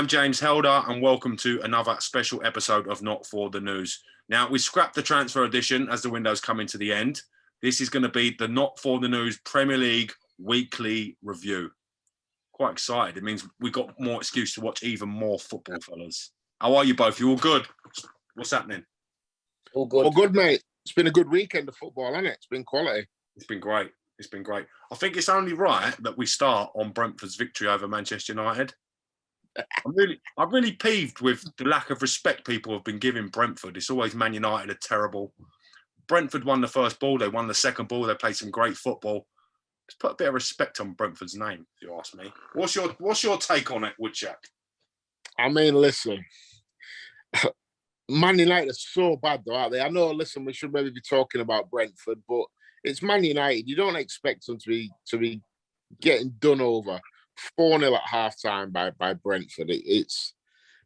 I'm James Helder, and welcome to another special episode of Not For The News. Now, we scrapped the transfer edition as the window's coming to the end. This is going to be the Not For The News Premier League weekly review. Quite excited. It means we've got more excuse to watch even more football, fellas. How are you both? You all good? What's happening? All good. All good, mate. It's been a good weekend of football, hasn't it? It's been quality. It's been great. It's been great. I think it's only right that we start on Brentford's victory over Manchester United. I'm really peeved with the lack of respect people have been giving Brentford. It's always Man United are terrible. Brentford won the first ball. They won the second ball. They played some great football. Let's put a bit of respect on Brentford's name, if you ask me. What's your take on it, Woodchuck? I mean, listen, Man United are so bad, though, aren't they? I know, listen, we should maybe be talking about Brentford, but it's Man United. You don't expect them to be getting done over 4-0 at half-time by Brentford.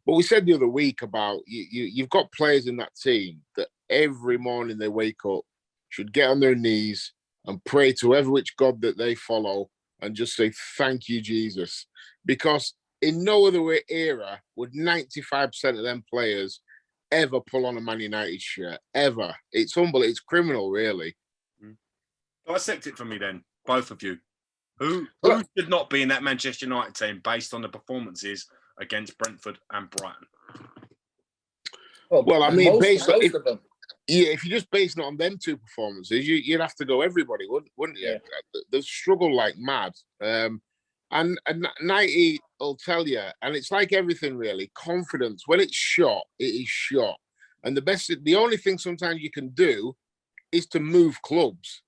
But we said the other week about you've got players in that team that every morning they wake up should get on their knees and pray to whoever which God that they follow and just say, thank you, Jesus. Because in no other era would 95% of them players ever pull on a Man United shirt, ever. It's humble. It's criminal, really. Dissect it for me then, both of you. Who should not be in that Manchester United team based on the performances against Brentford and Brighton? Well, I mean, if you just based it on them two performances, you'd have to go everybody, wouldn't you? Yeah. They've struggled like mad. And 90 will tell you, and it's like everything really, confidence. When it's shot, it is shot. And the only thing sometimes you can do is to move clubs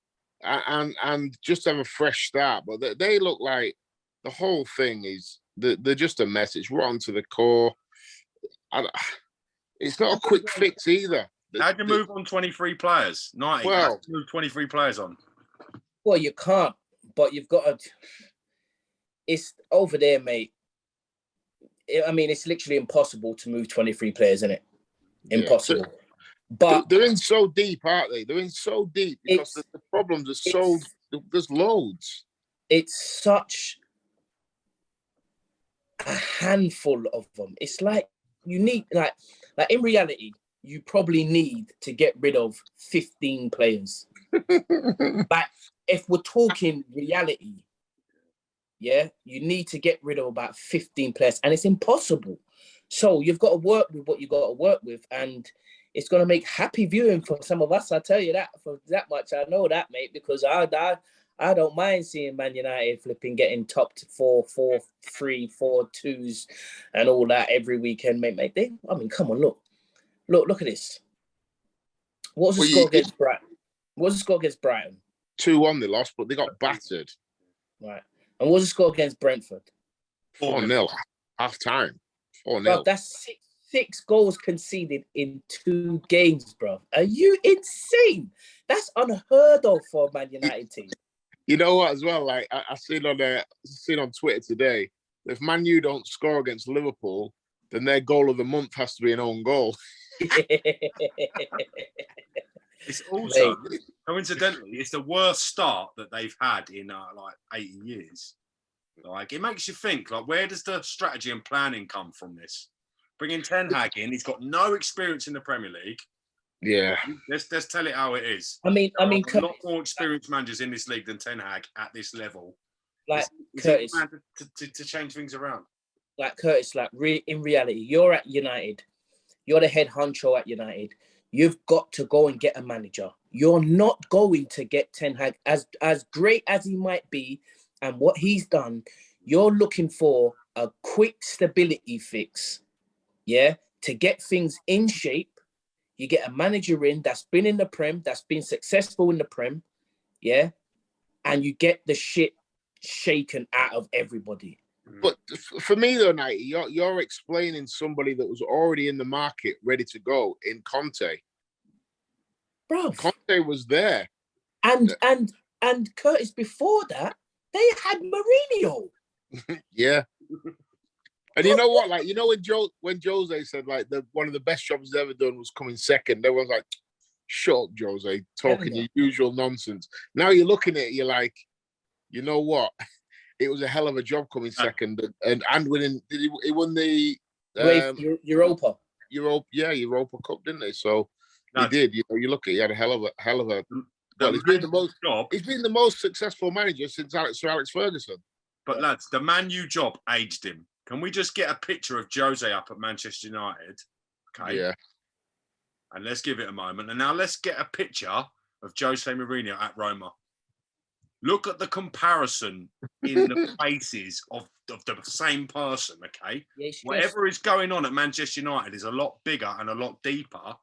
and just have a fresh start. But they look like the whole thing is, they're just a mess. It's rotten to the core. It's not a quick fix either. How'd you move on 23 players? 90. Well, move 23 players on. Well, you can't, but you've got to. It's over there, mate. I mean, it's literally impossible to move 23 players, isn't it? Impossible. Yeah. But they're in so deep, aren't they? They're in so deep because the problems are so. There's loads. It's such a handful of them. It's like you need, like in reality, you probably need to get rid of 15 players. Like, if we're talking reality, yeah, you need to get rid of about 15 players, and it's impossible. So you've got to work with what you got to work with, and it's going to make happy viewing for some of us. I tell you that for that much. I know that, mate, because I don't mind seeing Man United flipping getting topped 4-3, 4-2s, and all that every weekend, mate. I mean, come on, look at this. What was the score against Brighton? What was the score against Brighton? 2-1 they lost, but they got battered. Right. And what was the score against Brentford? 4-0 half time. 4-0. Bro, that's six goals conceded in 2 games, bro. Are you insane? That's unheard of for a Man United team. You know what, as well? Like I seen on Twitter today, if Man U don't score against Liverpool, then their goal of the month has to be an own goal. It's also, coincidentally, it's the worst start that they've had in like 80 years. Like, it makes you think, like, where does the strategy and planning come from this? Bringing Ten Hag in, he's got no experience in the Premier League. Yeah. Let's tell it how it is. I mean, a lot more experienced managers in this league than Ten Hag at this level. Like, Curtis, to change things around. Like, Curtis, like, in reality, you're at United. You're the head honcho at United. You've got to go and get a manager. You're not going to get Ten Hag, as great as he might be and what he's done. You're looking for a quick stability fix, yeah, to get things in shape. You get a manager in that's been in the Prem, that's been successful in the Prem, yeah, and you get the shit shaken out of everybody. But for me, though, Knight, you're explaining somebody that was already in the market, ready to go in Conte. Bro, Conte was there, and Curtis. Before that, they had Mourinho. Yeah, and you know what? Like, you know when Jose said like one of the best jobs he's ever done was coming second. Everyone's like, "Shut up, Jose, talking your usual nonsense." Now you're looking at it, you're like, you know what? it was a hell of a job coming second and winning. He won the Europa. Europa Cup, didn't he? So he did. You know, you look at he had a hell of a. Well, he's been the most successful manager since Sir Alex Ferguson. But lads, the Man U job aged him. Can we just get a picture of Jose up at Manchester United? Okay. Yeah. And let's give it a moment. And now let's get a picture of Jose Mourinho at Roma. Look at the comparison in the faces of the same person, okay? Yes, whatever is going on at Manchester United is a lot bigger and a lot deeper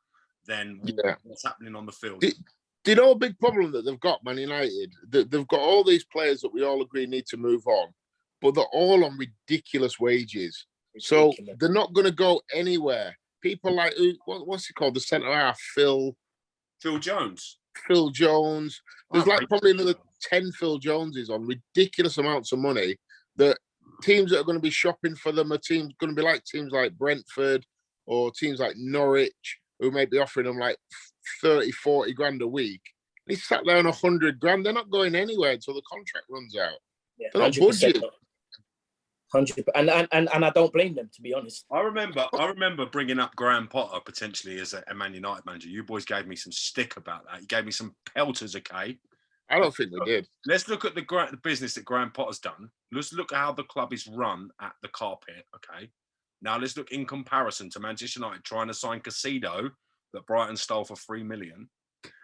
than what's happening on the field. Do you know a big problem that they've got, Man United? They've got all these players that we all agree need to move on, but they're all on ridiculous wages. So they're not going to go anywhere. People like, what's he called? The centre-half, Phil Jones. Phil Jones. There's probably another 10 Phil Joneses on ridiculous amounts of money that teams that are going to be shopping for them are teams going to be like teams like Brentford or teams like Norwich who may be offering them like 30, 40 grand a week. He sat there on 100 grand. They're not going anywhere until the contract runs out. Yeah, they're not budgeted. 100%. And I don't blame them, to be honest. I remember bringing up Graham Potter potentially as a Man United manager. You boys gave me some stick about that. You gave me some pelters, okay? I don't think we did. Let's look at the business that Graham Potter's done. Let's look at how the club is run at the carpet, okay? Now let's look in comparison to Manchester United trying to sign Casido that Brighton stole for $3 million.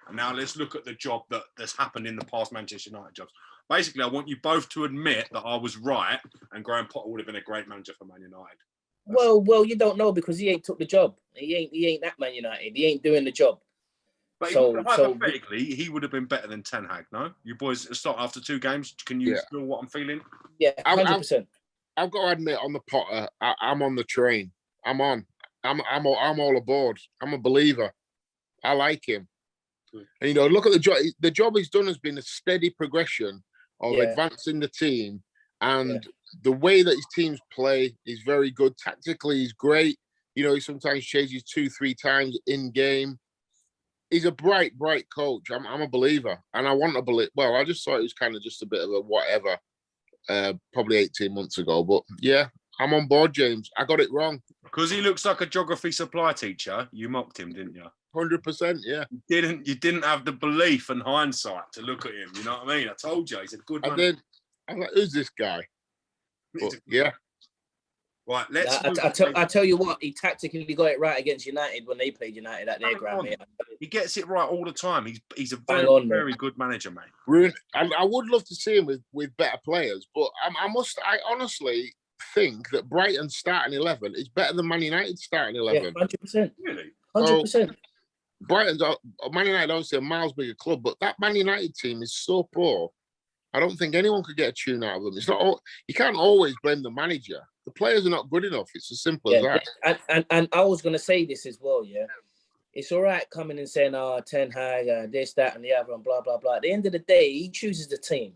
And now let's look at the job that's happened in the past Manchester United jobs. Basically, I want you both to admit that I was right and Graham Potter would have been a great manager for Man United. Well, you don't know because he ain't took the job. He ain't that Man United. He ain't doing the job. But hypothetically, he would have been better than Ten Hag, no? You boys start after 2 games. Can you feel what I'm feeling? Yeah, 100%. I've got to admit, on the Potter, I'm on the train. I'm on. I'm all aboard. I'm a believer. I like him. And, you know, look at the job. The job he's done has been a steady progression of advancing the team. And the way that his teams play is very good. Tactically, he's great. You know, he sometimes changes 2-3 times in game. He's a bright coach. I'm a believer. And I want to believe. Well, I just thought it was kind of just a bit of a whatever, probably 18 months ago. But yeah, I'm on board, James. I got it wrong. Because he looks like a geography supply teacher, you mocked him, didn't you? 100%, yeah. You didn't have the belief and hindsight to look at him. You know what I mean? I told you he's a good man. Then I'm like, who's this guy? But, yeah. Right, I tell you what, he tactically got it right against United when they played United at their ground. He gets it right all the time. He's a very good manager, mate. I would love to see him with better players, but I honestly think that Brighton's starting 11 is better than Man United's starting 11. Yeah, 100%. Really? 100%. So, Man United obviously a miles bigger club, but that Man United team is so poor. I don't think anyone could get a tune out of them. It's not. You can't always blame the manager. The players are not good enough. It's as simple as that. And I was going to say this as well. Yeah, it's all right coming and saying, Ten Hag, this, that, and the other, and blah blah blah. At the end of the day, he chooses the team.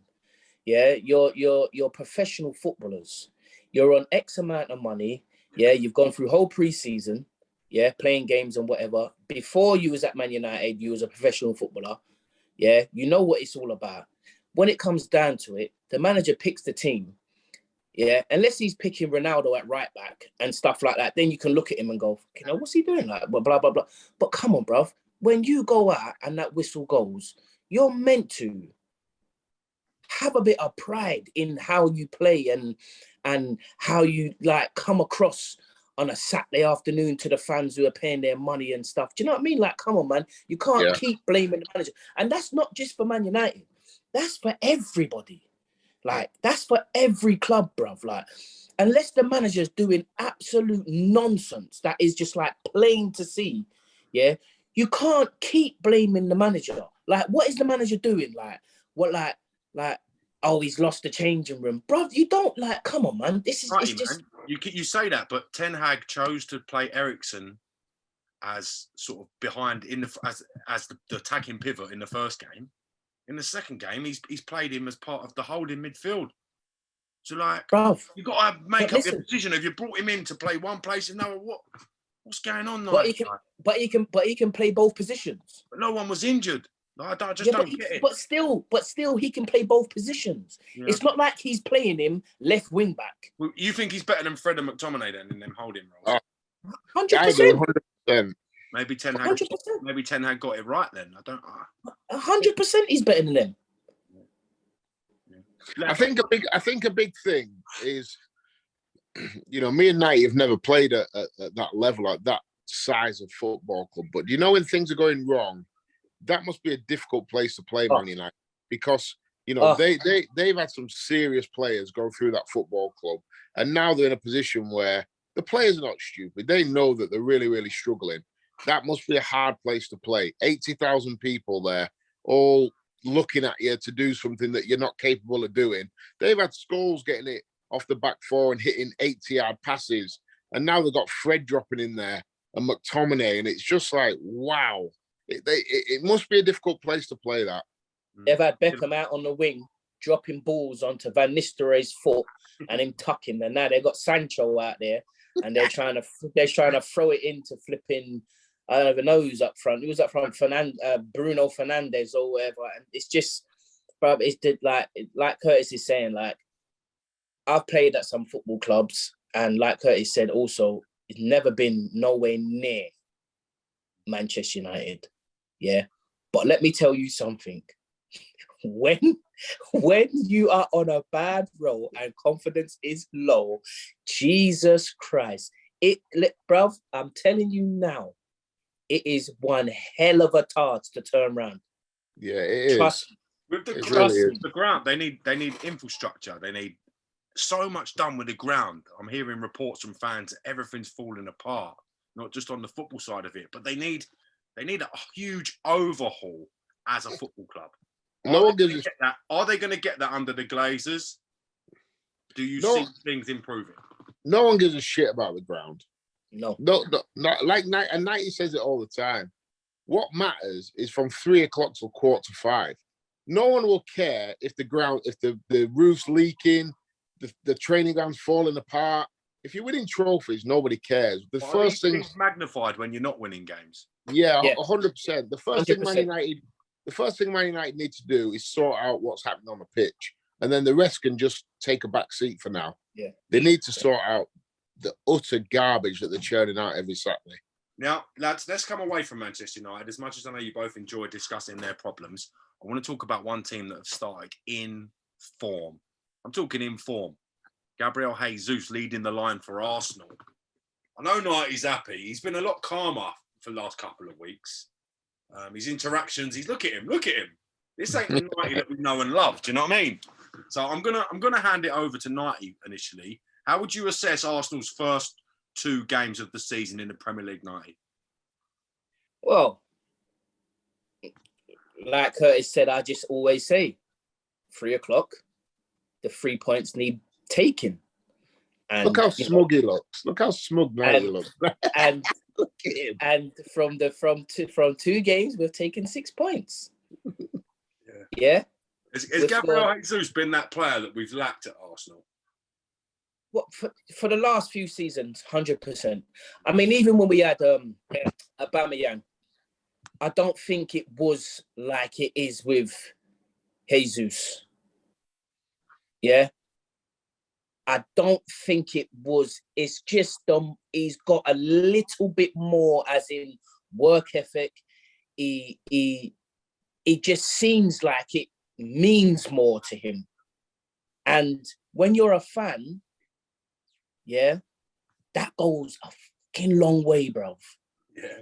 Yeah, you're professional footballers. You're on X amount of money. Yeah, you've gone through whole pre-season. Yeah, playing games and whatever. Before you was at Man United, you was a professional footballer. Yeah, you know what it's all about. When it comes down to it, the manager picks the team. Yeah, unless he's picking Ronaldo at right back and stuff like that, then you can look at him and go, you know, what's he doing? Like, blah, blah, blah. But come on, bruv. When you go out and that whistle goes, you're meant to have a bit of pride in how you play and how you like come across on a Saturday afternoon to the fans who are paying their money and stuff. Do you know what I mean? Like, come on, man. You can't keep blaming the manager. And that's not just for Man United. That's for everybody. Like, that's for every club, bruv. Like, unless the manager's doing absolute nonsense that is just like plain to see, yeah, you can't keep blaming the manager. Like, what is the manager doing? Like, oh, he's lost the changing room. Bruv, you don't come on, man. This is right, it's just... You say that, but Ten Hag chose to play Eriksen as sort of behind as the attacking pivot in the first game. In the second game, he's played him as part of the holding midfield. So, like, bruv, you've got to make up your decision. If you brought him in to play one place and no, what's going on? But he can play both positions. But no one was injured. No, I just don't get it. But still, he can play both positions. Yeah. It's not like he's playing him left wing back. Well, you think he's better than Fred and McTominay then in them holding roles? 100%. Maybe Ten Hag got it right then. I don't. 100% he's better than them. Yeah. I think a big thing is, me and Knight have never played at that level, at that size of football club. But when things are going wrong, that must be a difficult place to play, Man United, because they've had some serious players go through that football club, and now they're in a position where the players are not stupid. They know that they're really, really struggling. That must be a hard place to play. 80,000 people there, all looking at you to do something that you're not capable of doing. They've had Scholes getting it off the back four and hitting 80-yard passes, and now they've got Fred dropping in there and McTominay, and it's just like, wow. It must be a difficult place to play that. They've had Beckham out on the wing, dropping balls onto Van Nistelrooy's foot and him tucking. And now they've got Sancho out there, and they're trying to throw it into flipping. I don't even know who's up front. Who was up front? Bruno Fernandes or whatever. And it's just, bro, it's like Curtis is saying. Like, I've played at some football clubs, and like Curtis said, also, it's never been nowhere near Manchester United. Yeah, but let me tell you something. When you are on a bad roll and confidence is low, Jesus Christ, bruv, I'm telling you now, it is one hell of a task to turn around. Yeah, it Trust is. With the ground, they need infrastructure. They need so much done with the ground. I'm hearing reports from fans that everything's falling apart, not just on the football side of it, but they need a huge overhaul as a football club. Are they going to get that under the Glazers? Do you see things improving? No one gives a shit about the ground. No. Like Knight says it all the time. What matters is from 3 o'clock till 4:45. No one will care if the roof's leaking, the training ground's falling apart. If you're winning trophies, nobody cares. The first thing is magnified when you're not winning games. Yeah, 100%. The first 100%. thing Man United need to do is sort out what's happening on the pitch, and then the rest can just take a back seat for now. Yeah, they need to sort out the utter garbage that they're churning out every Saturday. Now, lads, let's come away from Manchester United. As much as I know you both enjoy discussing their problems, I want to talk about one team that have started in form. I'm talking in form. Gabriel Jesus leading the line for Arsenal. I know Knighty's happy. He's been a lot calmer for the last couple of weeks. His interactions, look at him. This ain't the Knighty that we know and love. Do you know what I mean? So I'm gonna hand it over to Knighty initially. How would you assess Arsenal's first 2 games of the season in the Premier League, Knighty? Well, like Curtis said, I just always say 3 o'clock, the 3 points need taking. And look how smug he looks. Look how smug Knighty looks. And look at him. And from 2 games, we've taken 6 points. Yeah. Has Gabriel Jesus been that player that we've lacked at Arsenal? Well, for the last few seasons, 100%. I mean, even when we had Aubameyang, I don't think it was like it is with Jesus. Yeah. I don't think it was. It's just he's got a little bit more, as in work ethic. It just seems like it means more to him. And when you're a fan, yeah, that goes a fucking long way, bro. Yeah.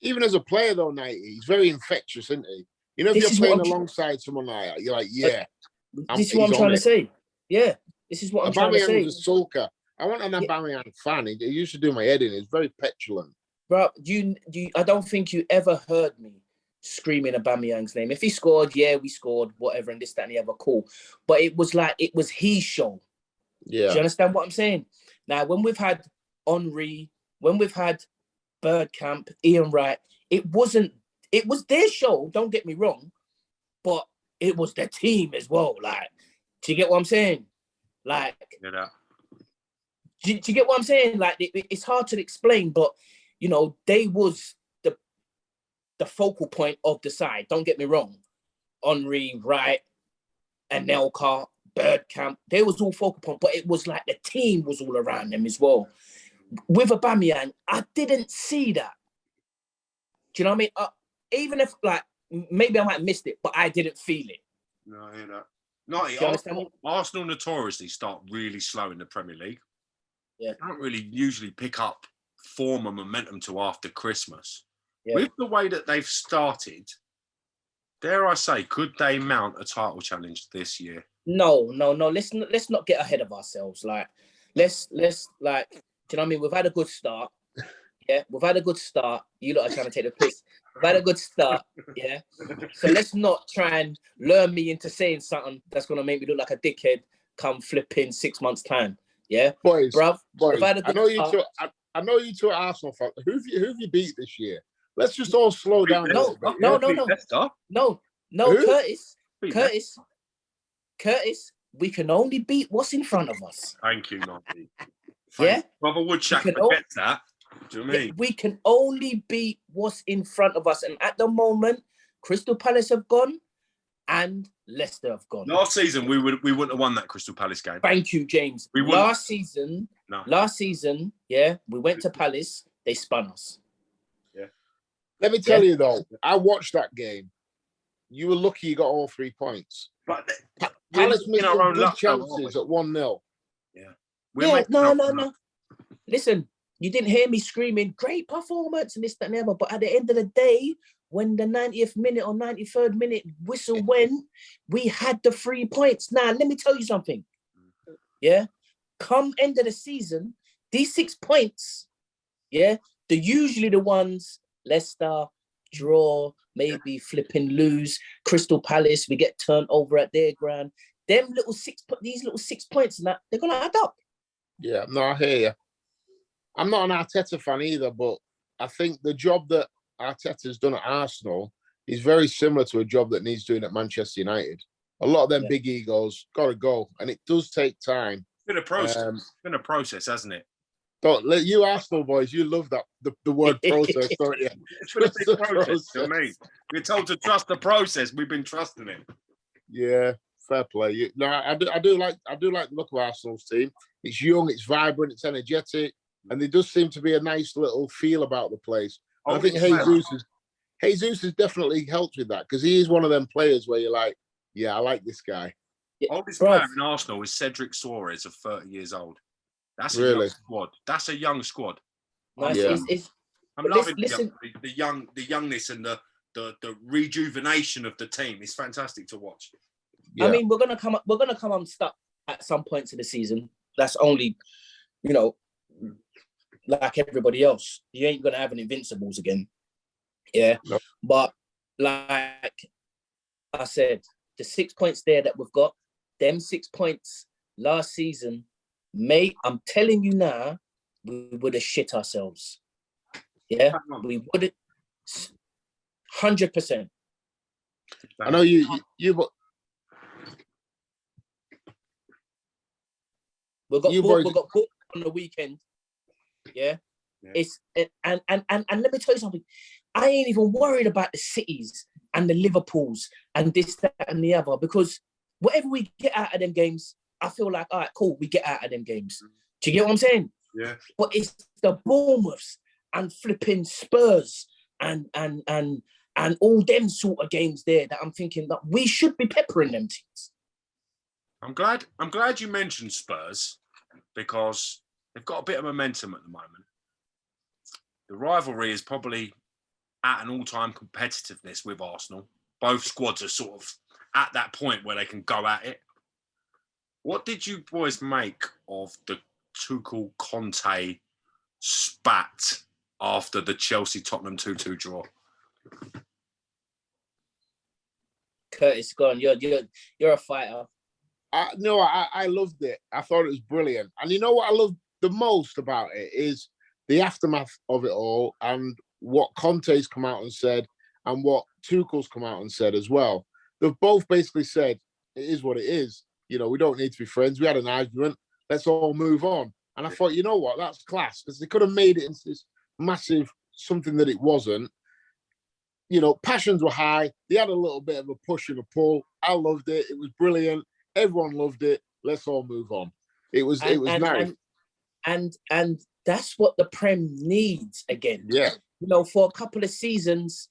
Even as a player, though, Knighty, he's very infectious, isn't he? If you're playing alongside someone like that, you're like, yeah. This is what I'm trying to say. Yeah. This is what I'm trying to say. Aubameyang was a sulker. I want an Aubameyang fan. He used to do my head in. He's very petulant. Bro, I don't think you ever heard me screaming Aubameyang's name. If he scored, yeah, we scored, whatever, and this, that, and the other, cool. But it was like, it was his show. Yeah. Do you understand what I'm saying? Now, when we've had Henry, when we've had Bergkamp, Ian Wright, it was their show, don't get me wrong, but it was their team as well. Like, do you get what I'm saying? Like, yeah. Do you get what I'm saying? Like, it's hard to explain, but, they was the focal point of the side. Don't get me wrong. Henry, Wright, Anelka, Bergkamp, they was all focal point, but it was like the team was all around them as well. With Aubameyang, I didn't see that. Do you know what I mean? Even if, like, maybe I might have missed it, but I didn't feel it. No, I hear that. No, Arsenal notoriously start really slow in the Premier League. Yeah. They don't really usually pick up form and momentum till after Christmas. Yeah. With the way that they've started, dare I say, could they mount a title challenge this year? No. Let's not get ahead of ourselves. Like, let's like, do you know what I mean? We've had a good start. Yeah, we've had a good start. You lot are trying to take the piss. We've had a good start. Yeah. So let's not try and lure me into saying something that's gonna make me look like a dickhead come flipping 6 months time. Yeah, boys. We've had a good start. I know you two are Arsenal fans. Who've you beat this year? Let's just all slow down. No, Curtis. We can only beat what's in front of us. Thank you, Nike. Yeah, Brother Woodchuck forgets that. Do you know what I mean? We can only beat what's in front of us, and at the moment, Crystal Palace have gone, and Leicester have gone. Last season, we wouldn't have won that Crystal Palace game. Thank you, James. Last season, yeah, we went to Palace. They spun us. Yeah. Let me tell you though, I watched that game. You were lucky you got all 3 points. But Palace missed our own good chances at 1-0. Yeah. No. Listen, you didn't hear me screaming, great performance and this, that, and the other. But at the end of the day, when the 90th minute or 93rd minute whistle went, we had the 3 points. Now, let me tell you something. Yeah? Come end of the season, these 6 points, yeah, they're usually the ones, Leicester, draw, maybe flipping lose, Crystal Palace, we get turned over at their ground. These little 6 points, and that, they're going to add up. Yeah, no, I hear you. I'm not an Arteta fan either, but I think the job that Arteta's done at Arsenal is very similar to a job that needs doing at Manchester United. A lot of them big egos got to go, and it does take time. It's been a process. It's been a process, hasn't it? Don't let you Arsenal boys. You love that the word process, don't you? It's been a big process to me. We're told to trust the process. We've been trusting it. Yeah, fair play. I do like the look of Arsenal's team. It's young, it's vibrant, it's energetic, and there does seem to be a nice little feel about the place. I think Jesus has definitely helped with that because he is one of them players where you're like, yeah, I like this guy. Oldest player in Arsenal is Cedric Soares of 30 years old. That's a young squad. That's a young squad. Nice. Yeah. I'm loving the youngness and the rejuvenation of the team. It's fantastic to watch. Yeah. I mean, we're gonna come unstuck at some points of the season. That's only, like everybody else. You ain't gonna have an Invincibles again. Yeah. No. But like I said, the 6 points there that we've got, them 6 points last season, mate, I'm telling you now, we would have shit ourselves. Yeah, we would have 100%. I know you we got booked on the weekend. Yeah. It's and let me tell you something. I ain't even worried about the cities and the Liverpools and this, that, and the other, because whatever we get out of them games, I feel like, all right, cool, we get out of them games. Do you get what I'm saying? Yeah. But it's the Bournemouths and flipping Spurs and all them sort of games there that I'm thinking that we should be peppering them teams. I'm glad you mentioned Spurs because they've got a bit of momentum at the moment. The rivalry is probably at an all-time competitiveness with Arsenal. Both squads are sort of at that point where they can go at it. What did you boys make of the Tuchel Conte spat after the Chelsea-Tottenham 2-2 draw? Curtis, go on. You're a fighter. I loved it. I thought it was brilliant. And you know what I love the most about it is the aftermath of it all and what Conte's come out and said and what Tuchel's come out and said as well. They've both basically said, it is what it is. We don't need to be friends. We had an argument. Let's all move on. And I thought, you know what? That's class because they could have made it into this massive something that it wasn't. you know, passions were high. They had a little bit of a push and a pull. I loved it. It was brilliant. Everyone loved it. Let's all move on. It was nice. And that's what the Prem needs again. Yeah. You know, for a couple of seasons,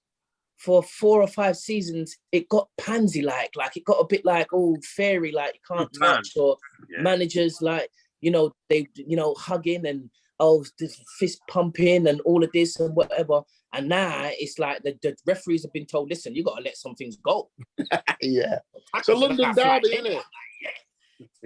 for 4 or 5 seasons, it got pansy-like it got a bit like, oh, fairy, like you can't touch, or managers like, you know, they, you know, hugging and, oh, this fist pumping and all of this and whatever. And now it's like the referees have been told, listen, you got to let some things go. Yeah. So London derby, isn't it?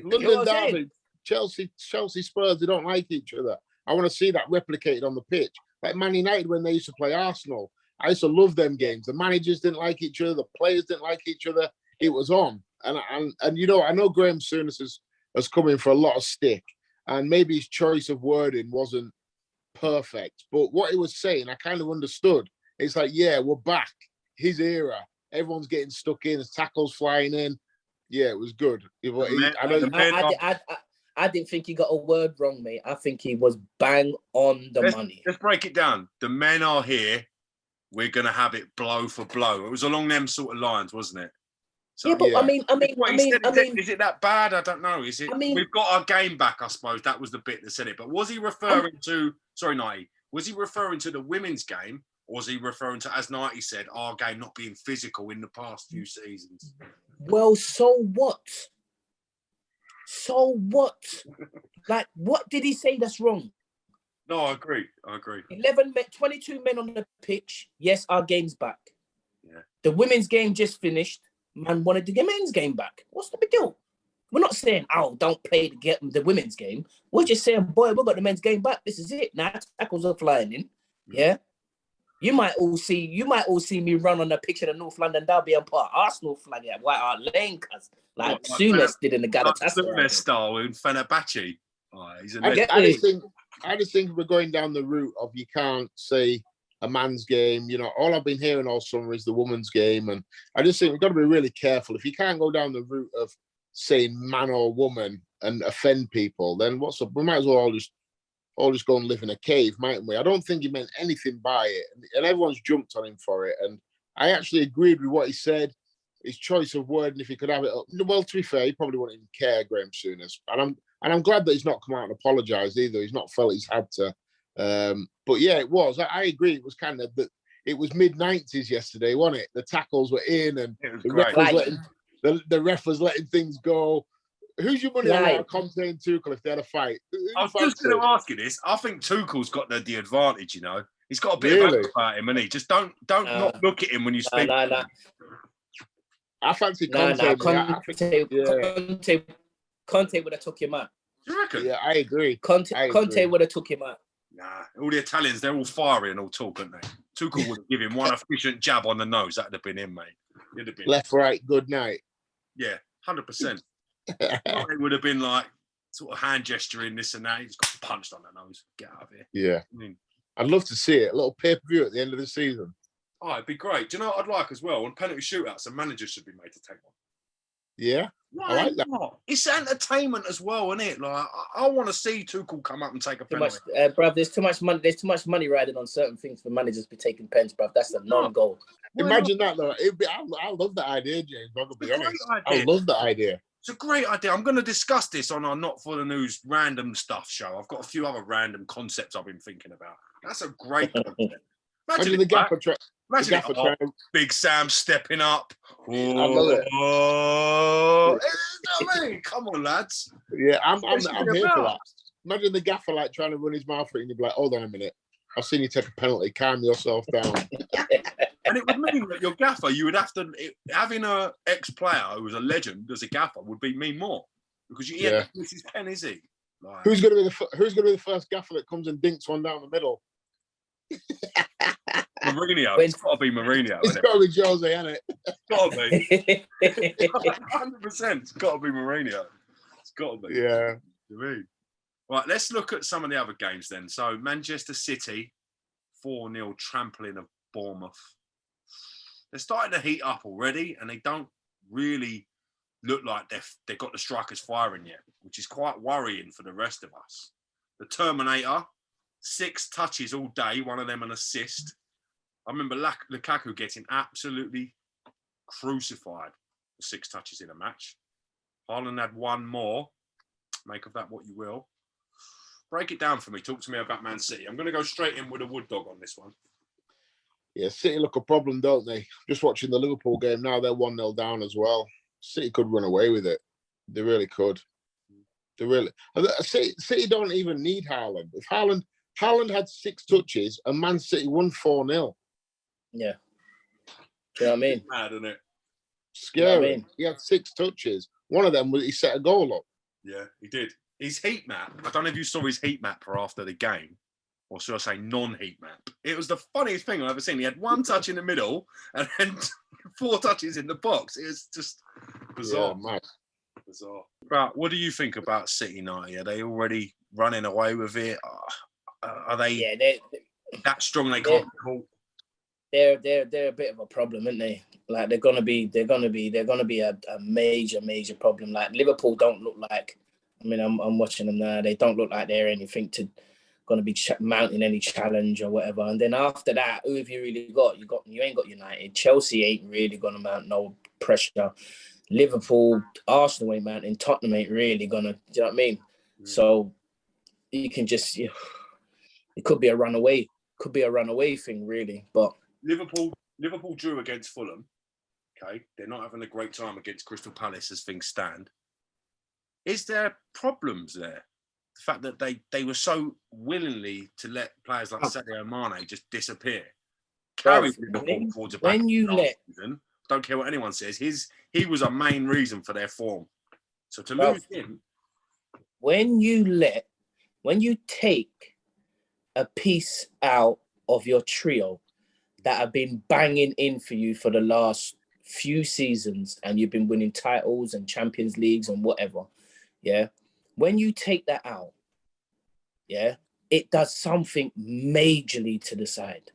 London derby. Chelsea Spurs, they don't like each other. I want to see that replicated on the pitch. Like Man United when they used to play Arsenal. I used to love them games. The managers didn't like each other. The players didn't like each other. It was on. And you know, I know Graham Souness has come in for a lot of stick. And maybe his choice of wording wasn't perfect. But what he was saying, I kind of understood. It's like, yeah, we're back. His era. Everyone's getting stuck in. There's tackles flying in. Yeah, it was good. I didn't think he got a word wrong, mate. I think he was bang on the money. Let's break it down. The men are here. We're going to have it blow for blow. It was along them sort of lines, wasn't it? So, yeah, but I mean, is it that bad? I don't know. Is it? We've got our game back, I suppose. That was the bit that said it. But was he referring to? Sorry, Nighty. Was he referring to the women's game, or was he referring to, as Nighty said, our game not being physical in the past few seasons? Well, so what? So what? Like, what did he say that's wrong? No, I agree. 22 men on the pitch. Yes, our game's back. Yeah. The women's game just finished. Man wanted to get men's game back. What's the big deal? We're not saying, oh, don't play the women's game. We're just saying, boy, we've got the men's game back. This is it. Now tackles are flying in. Yeah. You might all see me run on a picture of the North London derby and put Arsenal flag at White Hart Lane, cause like Souness did in the Galatasaray. Souness style in Fenerbahce. Oh, I just think we're going down the route of you can't say a man's game. You know, all I've been hearing all summer is the woman's game, and I just think we've got to be really careful. If you can't go down the route of saying man or woman and offend people, then what's up? We might as well all just go and live in a cave, mightn't we? I don't think he meant anything by it, and everyone's jumped on him for it. And I actually agreed with what he said. His choice of word, and if he could have it up, well, to be fair, he probably wouldn't even care, Graham Souness. And I'm glad that he's not come out and apologised either. He's not felt he's had to. But yeah, it was. I agree. It was kind of it was mid-90s yesterday, wasn't it? The tackles were in, and the ref was letting things go. Who's your money on Conte and Tuchel if they had a fight? I was just going to ask you this. I think Tuchel's got the advantage. You know, he's got a bit of about him, and he just don't not look at him when you speak. No. I fancy Conte. Conte would have took him out. Do you reckon? Yeah, I agree. Conte would have took him out. Nah, all the Italians, they're all fiery and all talk, aren't they? Tuchel would have given him one efficient jab on the nose. That'd have been him, mate. It'd have been left, right, good night. Yeah, 100%. It would have been like sort of hand gesturing this and that. He's got punched on the nose. Get out of here. Yeah. I'd love to see it. A little pay-per-view at the end of the season. Oh, it'd be great. Do you know what I'd like as well? On penalty shootouts, a manager should be made to take one. Yeah. I like that. It's entertainment as well, isn't it? Like I want to see Tuchel come up and take a penalty. Bruv, there's too much money. There's too much money riding on certain things for managers to be taking pens, bruv. That's a non-goal. Imagine that though. I love that idea, James. I'm gonna be honest. I love that idea. It's a great idea. I'm going to discuss this on our Not For The News random stuff show. I've got a few other random concepts I've been thinking about. That's a great concept. Imagine the gaffer Big Sam stepping up. I love it. Oh, you know what I mean? Come on, lads. Yeah, I'm here for that. Imagine the gaffer like trying to run his mouth for it, and you'd be like, "Hold on a minute, I've seen you take a penalty. Calm yourself down." And it would mean that your gaffer, you would have to having a ex-player who was a legend as a gaffer would mean more because this is pen, is he? Like, who's going to be the first gaffer that comes and dinks one down the middle? Mourinho. It's got to be Mourinho. It's got to be Jose, hasn't it? It's got to be. 100%. It's got to be Mourinho. It's got to be. Yeah. Right, let's look at some of the other games then. So Manchester City, 4-0 trampling of Bournemouth. They're starting to heat up already, and they don't really look like they've got the strikers firing yet, which is quite worrying for the rest of us. The Terminator, 6 touches all day, one of them an assist. I remember Lukaku getting absolutely crucified for 6 touches in a match. Haaland had 1 more. Make of that what you will. Break it down for me. Talk to me about Man City. I'm going to go straight in with a wood dog on this one. Yeah, City look a problem, don't they? Just watching the Liverpool game now, they're 1-0 down as well. City could run away with it. They really could. They really. City don't even need Haaland. If Haaland had 6 touches and Man City won 4-0. Yeah. Do you know what I mean? Mad, isn't it? Scary. You know what I mean? He had 6 touches. One of them was he set a goal up. Yeah, he did. His heat map. I don't know if you saw his heat map for after the game, or should I say non-heat map. It was the funniest thing I've ever seen. He had 1 touch in the middle and then 4 touches in the box. It was just bizarre. Yeah, mad. Bizarre. But what do you think about City 90? Are they already running away with it? Are they Yeah, that strong they can't be caught? they're a bit of a problem, aren't they? Like they're gonna be a major problem. Like Liverpool don't look like. I mean, I'm watching them now. They don't look like they're anything gonna be mounting any challenge or whatever. And then after that, who have you really got? You ain't got United. Chelsea ain't really gonna mount no pressure. Liverpool, Arsenal ain't mounting. Tottenham ain't really gonna. Do you know what I mean? So you can just. It could be a runaway. Could be a runaway thing, really. But Liverpool drew against Fulham. Okay, they're not having a great time against Crystal Palace as things stand. Is there problems there? The fact that they were so willingly to let players like Sadio Mane just disappear, carry Liverpool towards the back. Season, don't care what anyone says. He was a main reason for their form. So to lose him, when you take a piece out of your trio that have been banging in for you for the last few seasons, and you've been winning titles and Champions Leagues and whatever, yeah. When you take that out, yeah, it does something majorly to the side.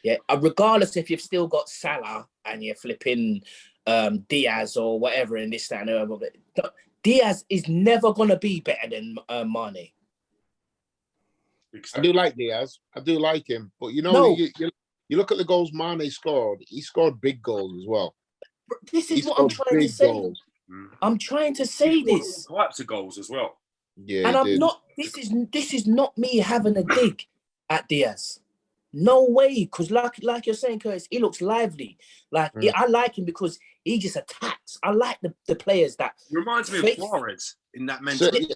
Yeah, regardless if you've still got Salah and you're flipping Diaz or whatever in this, that, and the other. Diaz is never going to be better than Mane. I do like Diaz. I do like him. But you know, you look at the goals Mane scored, he scored big goals as well. This is what I'm trying to say. I'm trying to say this. Types of goals as well. Yeah, and I'm not. This is not me having a dig at Diaz. No way, because like you're saying, Curtis, he looks lively. Like I like him because he just attacks. I like the players that. He reminds me of Suarez in that mentality.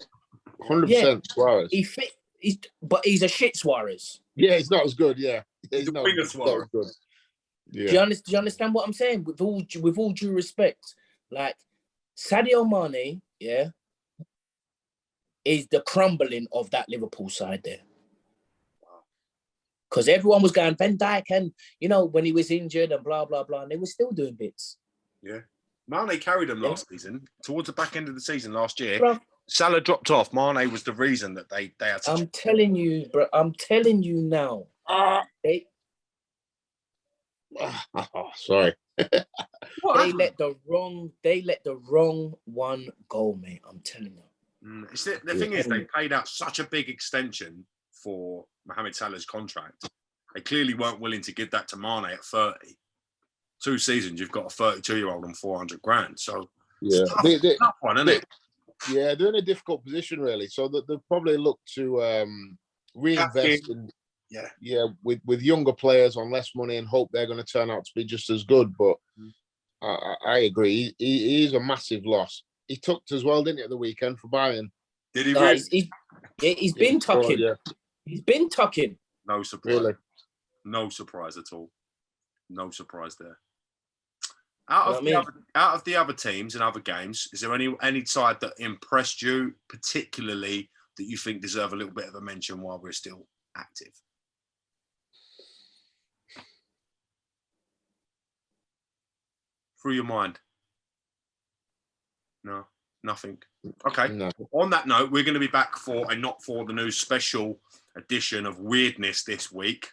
100% Suarez. But he's a shit Suarez. Yeah, he's not as good. Yeah, he's not as good. Yeah. Do you understand what I'm saying? With all due respect, like Sadio Mane, yeah, is the crumbling of that Liverpool side there. Because everyone was going Van Dijk, and when he was injured and blah blah blah, and they were still doing bits. Yeah, Mane carried them last season. Towards the back end of the season last year, bro, Salah dropped off. Mane was the reason that they had. I'm telling you, bro. I'm telling you now. Sorry. They let the wrong one go, mate. I'm telling you. The thing is, they paid out such a big extension for Mohamed Salah's contract. They clearly weren't willing to give that to Mane at 30. 2 seasons, you've got a 32-year-old on 400 grand. So yeah, it's a tough one, isn't it? Yeah, they're in a difficult position, really. So they'll probably look to reinvest with younger players on less money and hope they're going to turn out to be just as good. But I agree. He is a massive loss. He tucked as well, didn't he, at the weekend for Bayern? Did he really? He's been tucking. Yeah. He's been tucking. No surprise. Really? No surprise at all. No surprise there. Out of the other teams and other games, is there any side that impressed you particularly that you think deserve a little bit of a mention while we're still active? Through your mind? No, nothing. Okay. No. On that note, we're going to be back for a Not For The News special edition of Weirdness this week.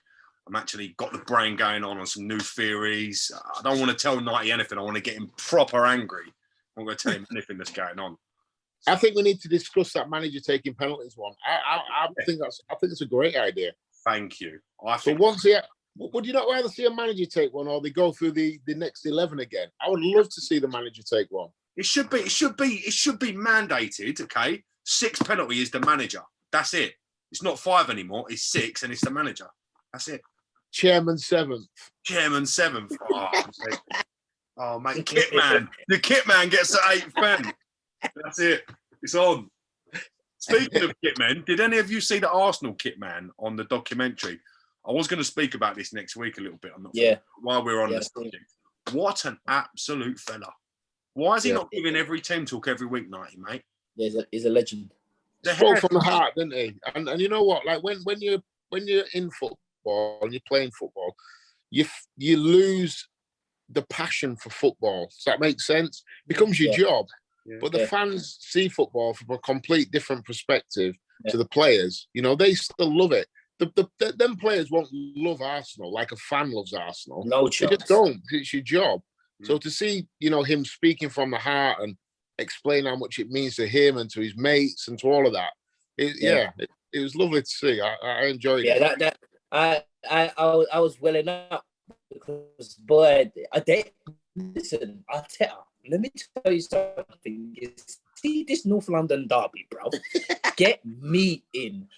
I'm actually got the brain going on some new theories. I don't want to tell Nighty anything. I want to get him proper angry. I'm going to tell him anything that's going on. I think we need to discuss that manager taking penalties one. I think that's a great idea. Thank you. Would you not rather see a manager take one, or they go through the next 11 again? I would love to see the manager take one. It should be mandated. Okay, 6 penalty is the manager. That's it. It's not 5 anymore. It's 6, and it's the manager. That's it. Chairman 7th. Chairman 7th. Oh, mate, kit man. The kit man gets the 8th pen. That's it. It's on. Speaking of kit men, did any of you see the Arsenal kit man on the documentary? I was going to speak about this next week a little bit. I'm not while we're on the subject. What an absolute fella. Why is he not giving every team talk every week, 90, mate? Yeah, he's a legend. Spoke from the heart, didn't he? And you know what? Like when you're in football and you're playing football, you lose the passion for football. Does that make sense? It becomes your job. Yeah. But the fans see football from a complete different perspective to the players. You know, they still love it. Them players won't love Arsenal like a fan loves Arsenal. No chance. They just don't. It's your job. So to see, him speaking from the heart and explain how much it means to him and to his mates and to all of that, it was lovely to see. I enjoyed it. Yeah, I was welling up because, boy, listen, let me tell you something. See this North London derby, bro. Get me in.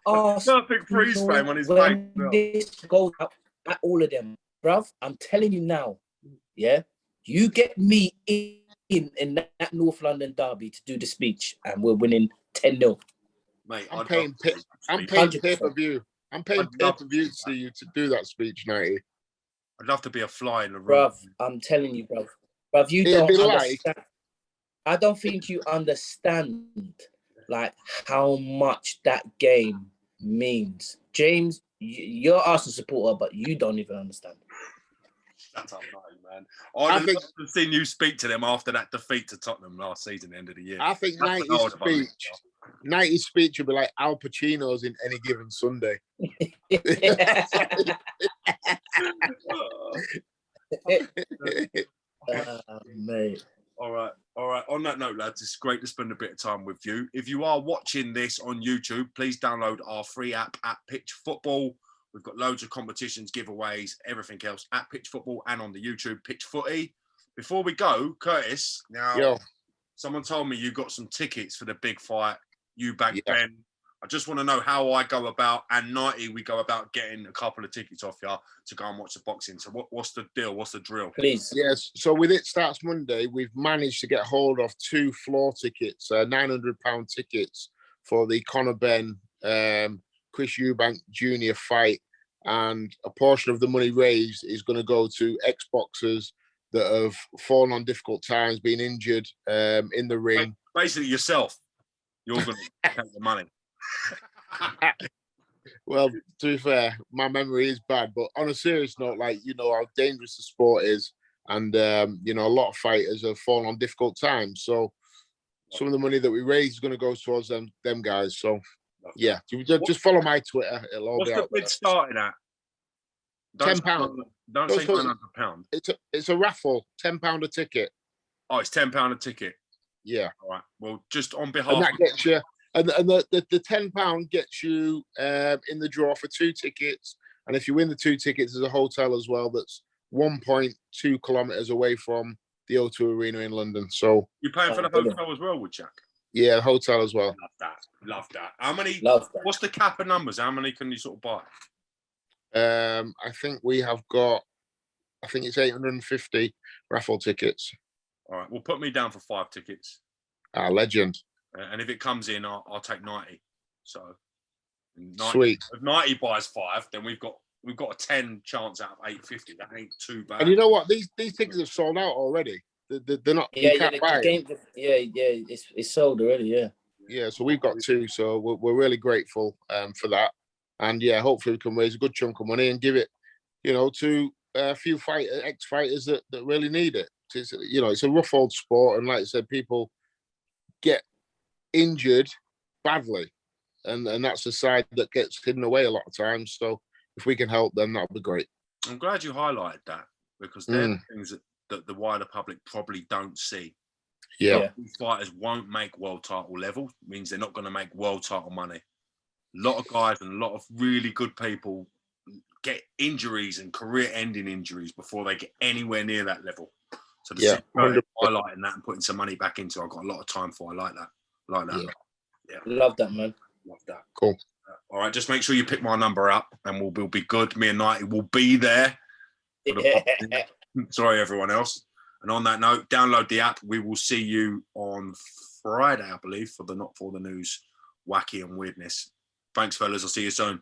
Perfect freeze frame on his face. This goes up at all of them, bruv. I'm telling you now. Yeah, you get me in that North London derby to do the speech, and we're winning 10-0. Mate, I'm paying pay-per-view. I'm paying pay-per-view to you to do that speech, 90. I'd love to be a fly in the room. Bruv, I'm telling you, bruv, you don't understand. I don't think you understand like how much that game means. James, you're Arsenal supporter, but you don't even understand. That's unlucky, man. I'd love to have seen you speak to them after that defeat to Tottenham last season, end of the year. I think 90's speech would be like Al Pacino's in Any Given Sunday. Mate. All right. On that note, lads, it's great to spend a bit of time with you. If you are watching this on YouTube, please download our free app at Pitch Football. We've got loads of competitions, giveaways, everything else at Pitch Football and on the YouTube Pitch Footy. Before we go, Curtis, now someone told me you got some tickets for the big fight. You back Ben. I just want to know how I go about, and 90, we go about getting a couple of tickets off you to go and watch the boxing. So what's the deal? What's the drill? Please. Yes. So with It Starts Monday, we've managed to get hold of 2 floor tickets, £900 tickets for the Conor Benn, Chris Eubank Jr. fight. And a portion of the money raised is going to go to ex-boxers that have fallen on difficult times, been injured in the ring. Basically yourself. You're going to take the money. Well, to be fair, my memory is bad, but on a serious note, how dangerous the sport is, and a lot of fighters have fallen on difficult times. So some of the money that we raise is going to go towards them guys. So yeah, just follow my Twitter. It'll all be out there. What's the bid starting at? £10. Don't say £900. It's a raffle. £10 a ticket. Oh, it's £10 a ticket. Yeah. All right. Well, just on behalf. And that gets you. And the £10 gets you in the draw for 2 tickets. And if you win the 2 tickets, there's a hotel as well that's 1.2 kilometres away from the O2 Arena in London. So you're paying for the hotel as well, Woodchuck? Yeah, hotel as well. Love that. How many? What's the cap of numbers? How many can you sort of buy? I think we have got. I think it's 850 raffle tickets. All right. Well, put me down for 5 tickets. Legend. And if it comes in, I'll take 90. So 90, sweet. If 90 buys 5, then we've got a 10 chance out of 850. That ain't too bad. And you know what? These tickets have sold out already. They're not. You can't buy them. It's sold already. Yeah. Yeah. So we've got 2. So we're really grateful for that. And yeah, hopefully we can raise a good chunk of money and give it, to a few ex-fighters that really need it. It's a rough old sport, and like I said, people get injured badly, and that's the side that gets hidden away a lot of times. So if we can help them, that'll be great. I'm glad you highlighted that, because they're the things that the wider public probably don't see. Yeah. Fighters won't make world title level, means they're not going to make world title money. lot of guys and a lot of really good people get injuries and career-ending injuries before they get anywhere near that level. So the highlighting that and putting some money back into, I've got a lot of time for. I like that. Yeah. Love that, man. Love that. Cool. All right, just make sure you pick my number up, and we'll be good. Me and Nighty will be there. Sorry, everyone else. And on that note, download the app. We will see you on Friday, I believe, for the Not For The News wacky and weirdness. Thanks, fellas. I'll see you soon.